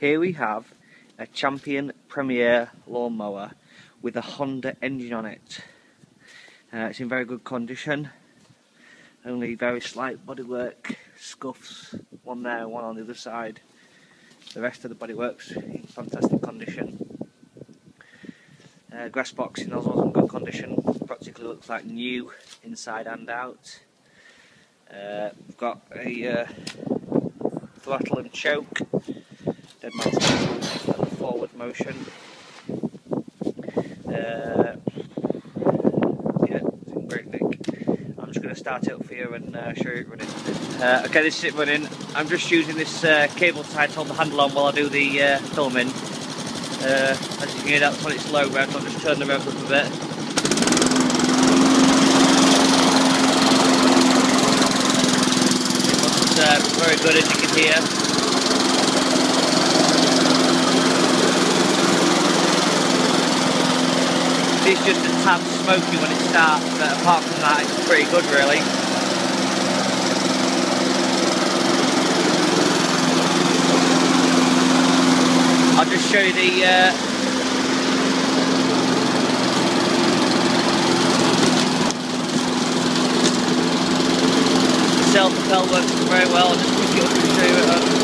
Here we have a Champion Premier lawnmower with a Honda engine on it. It's in very good condition, only very slight bodywork scuffs, one there and one on the other side. The rest of the bodywork's in fantastic condition. Grass box nozzles in good condition, practically looks like new inside and out. We've got a throttle and choke, dead man cycle and forward motion. Yeah, it's in great nick. I'm just going to start it up for you and show you it running. Okay, this is it running. I'm just using this cable tie to hold the handle on while I do the filming. As you can hear, that's when it's low revs. I'll just turn the revs up a bit. It looks very good, as you can hear. It's just a tad smoky when it starts, but apart from that, it's pretty good, really. I'll just show you the self-propel works very well. I'll just pick it up and show you it.